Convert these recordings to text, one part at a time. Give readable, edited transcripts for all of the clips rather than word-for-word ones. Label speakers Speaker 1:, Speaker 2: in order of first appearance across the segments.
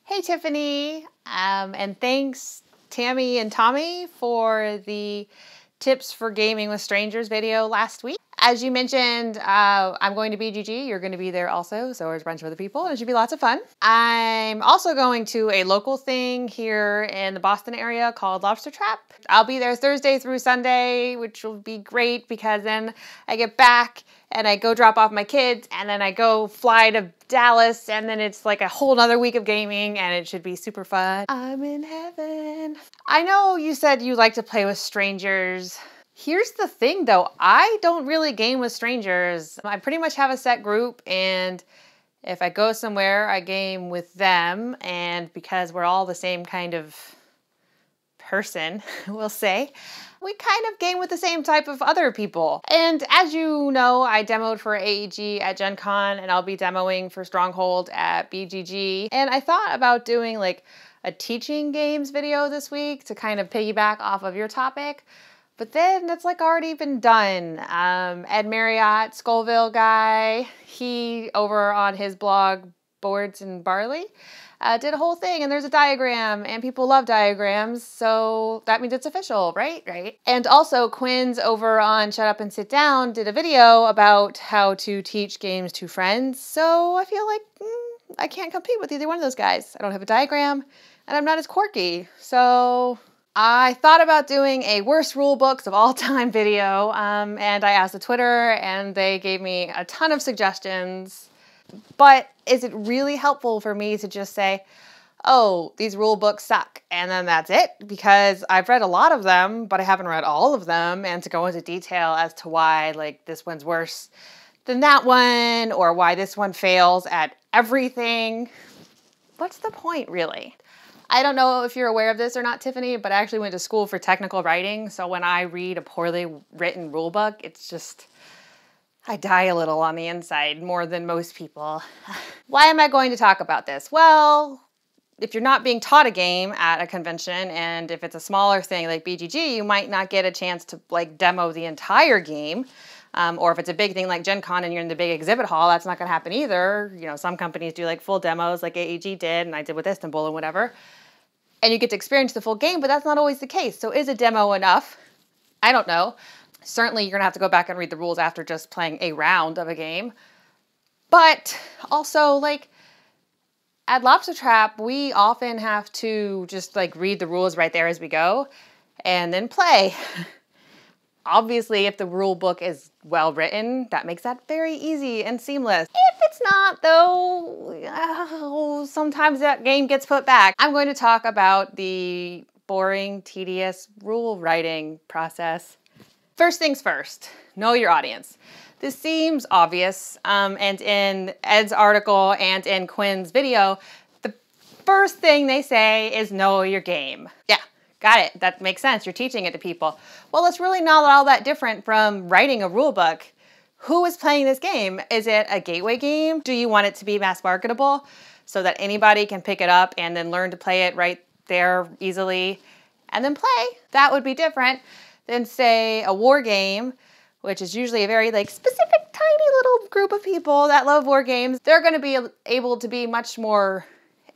Speaker 1: Hey Tiffany, and thanks Tammy and Tommy for the tips for gaming with strangers video last week. As you mentioned, I'm going to BGG. You're going to be there also, so there's a bunch of other people, and it should be lots of fun. I'm also going to a local thing here in the Boston area called Lobster Trap. I'll be there Thursday through Sunday, which will be great because then I get back and I go drop off my kids, and then I go fly to Dallas, and then it's like a whole nother week of gaming, and it should be super fun. I'm in heaven. I know you said you like to play with strangers. Here's the thing though, I don't really game with strangers. I pretty much have a set group, and if I go somewhere, I game with them, and because we're all the same kind of person, we'll say, we kind of game with the same type of other people. And as you know, I demoed for AEG at Gen Con, and I'll be demoing for Stronghold at BGG. And I thought about doing like a teaching games video this week to kind of piggyback off of your topic. But then it's like already been done. Ed Marriott, Scoville guy, he over on his blog, Boards and Barley, did a whole thing, and there's a diagram, and people love diagrams, so that means it's official, right? Right. And also Quinn's over on Shut Up and Sit Down did a video about how to teach games to friends, so I feel like I can't compete with either one of those guys. I don't have a diagram, and I'm not as quirky, so I thought about doing a worst rule books of all time video, and I asked the Twitter, and they gave me a ton of suggestions. But is it really helpful for me to just say, oh, these rule books suck, and then that's it? Because I've read a lot of them, but I haven't read all of them, and to go into detail as to why like this one's worse than that one, or why this one fails at everything, what's the point really? I don't know if you're aware of this or not, Tiffany, but I actually went to school for technical writing, so when I read a poorly written rule book, it's just, I die a little on the inside, more than most people. Why am I going to talk about this? Well, if you're not being taught a game at a convention, and if it's a smaller thing like BGG, you might not get a chance to like demo the entire game. Or if it's a big thing like Gen Con and you're in the big exhibit hall, that's not gonna happen either. You know, some companies do like full demos like AEG did, and I did with Istanbul and whatever. And you get to experience the full game, but that's not always the case. So is a demo enough? I don't know. Certainly you're gonna have to go back and read the rules after just playing a round of a game. But also like at Lobster Trap, we often have to just like read the rules right there as we go and then play. Obviously, if the rule book is well written, that makes that very easy and seamless. If it's not though, sometimes that game gets put back. I'm going to talk about the boring, tedious rule writing process. First things first, know your audience. This seems obvious, and in Ed's article and in Quinn's video, the first thing they say is know your game. Yeah. Got it. That makes sense. You're teaching it to people. Well, it's really not all that different from writing a rule book. Who is playing this game? Is it a gateway game? Do you want it to be mass marketable so that anybody can pick it up and then learn to play it right there easily and then play? That would be different than, say, a war game, which is usually a very like specific, tiny little group of people that love war games. They're going to be able to be much more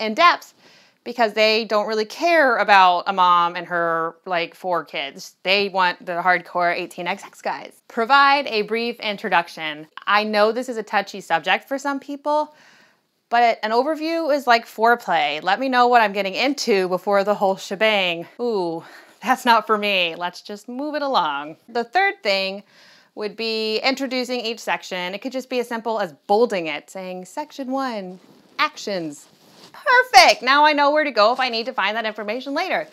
Speaker 1: in depth, because they don't really care about a mom and her like 4 kids. They want the hardcore 18xx guys. Provide a brief introduction. I know this is a touchy subject for some people, but an overview is like foreplay. Let me know what I'm getting into before the whole shebang. Ooh, that's not for me. Let's just move it along. The third thing would be introducing each section. It could just be as simple as bolding it, saying section 1, actions. Perfect! Now I know where to go if I need to find that information later.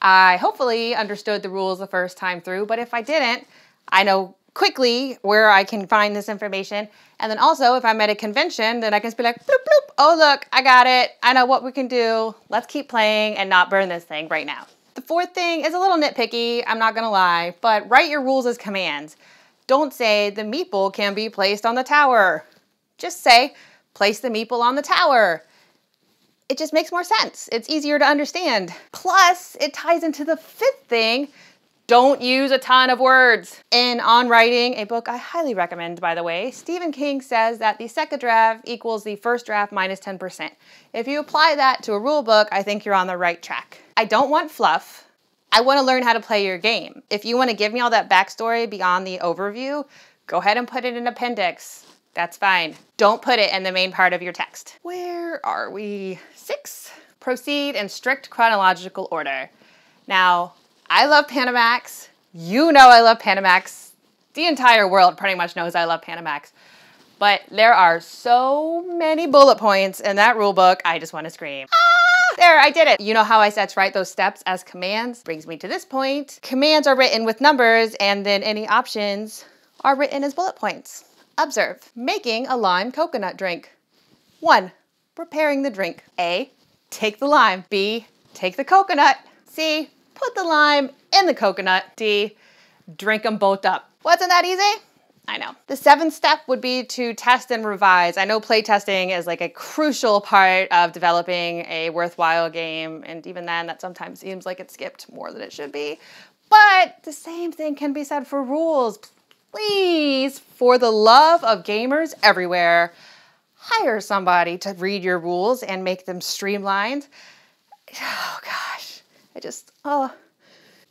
Speaker 1: I hopefully understood the rules the first time through, but if I didn't, I know quickly where I can find this information. And then also, if I'm at a convention, then I can just be like, bloop, bloop, oh look, I got it. I know what we can do. Let's keep playing and not burn this thing right now. The fourth thing is a little nitpicky, I'm not gonna lie, but write your rules as commands. Don't say the meeple can be placed on the tower. Just say, place the meeple on the tower. It just makes more sense. It's easier to understand. Plus, it ties into the fifth thing. Don't use a ton of words. In On Writing, a book I highly recommend, by the way, Stephen King says that the second draft equals the first draft minus 10%. If you apply that to a rule book, I think you're on the right track. I don't want fluff. I want to learn how to play your game. If you want to give me all that backstory beyond the overview, go ahead and put it in appendix. That's fine. Don't put it in the main part of your text. Where are we? 6. Proceed in strict chronological order. Now, I love Panamax. You know I love Panamax. The entire world pretty much knows I love Panamax. But there are so many bullet points in that rule book, I just want to scream. Ah! There, I did it. You know how I said to write those steps as commands? Brings me to this point. Commands are written with numbers, and then any options are written as bullet points. Observe. Making a lime coconut drink. 1. Preparing the drink. A. Take the lime. B. Take the coconut. C. Put the lime in the coconut. D. Drink them both up. Wasn't that easy? I know. The 7th step would be to test and revise. I know playtesting is like a crucial part of developing a worthwhile game, and even then that sometimes seems like it's skipped more than it should be. But the same thing can be said for rules. Please, for the love of gamers everywhere, hire somebody to read your rules and make them streamlined. Oh gosh,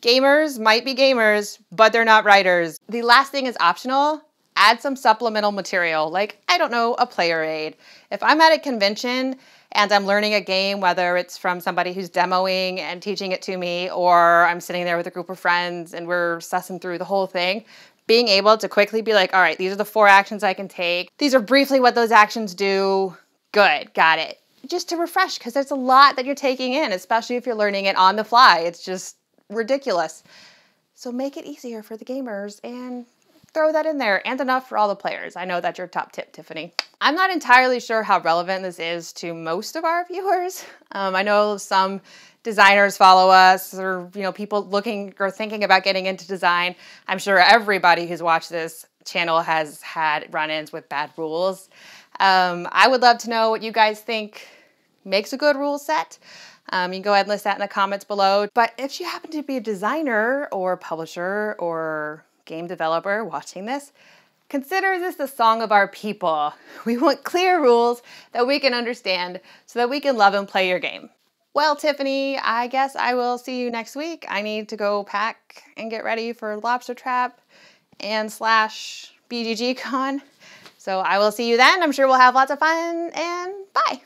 Speaker 1: Gamers might be gamers, but they're not writers. The last thing is optional. Add some supplemental material, like, I don't know, a player aid. If I'm at a convention and I'm learning a game, whether it's from somebody who's demoing and teaching it to me, or I'm sitting there with a group of friends and we're sussing through the whole thing, being able to quickly be like, all right, these are the 4 actions I can take. These are briefly what those actions do. Good, got it. Just to refresh, because there's a lot that you're taking in, especially if you're learning it on the fly. It's just ridiculous. So make it easier for the gamers and throw that in there, and enough for all the players. I know that's your top tip, Tiffany. I'm not entirely sure how relevant this is to most of our viewers. I know some designers follow us, or people looking or thinking about getting into design. I'm sure everybody who's watched this channel has had run-ins with bad rules. I would love to know what you guys think makes a good rule set. You can go ahead and list that in the comments below. But if you happen to be a designer or publisher or game developer watching this, consider this the song of our people. We want clear rules that we can understand so that we can love and play your game. Well, Tiffany, I guess I will see you next week. I need to go pack and get ready for Lobster Trap and / BGG Con. So I will see you then. I'm sure we'll have lots of fun, and bye.